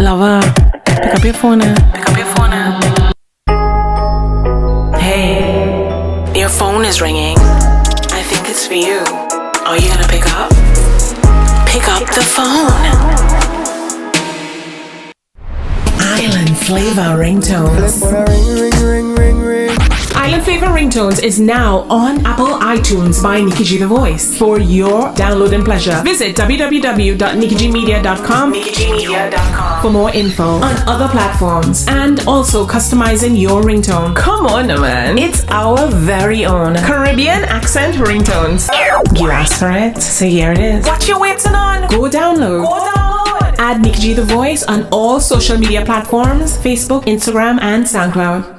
Lover, pick up your phone now. Pick up your phone now. Hey, your phone is ringing. I think it's for you. Are you gonna pick up? Pick up the phone. Island Flavor Ringtones. Island Flavor Ringtones is now on Apple iTunes by Nikki G the Voice for your downloading pleasure. Visit www.nikkigmedia.com for more info on other platforms and also customizing your ringtone. Come on, man. It's our very own Caribbean accent ringtones. You asked for it, so here it is. What you waiting on? Go download. Add Nikki G the Voice on all social media platforms, Facebook, Instagram, and SoundCloud.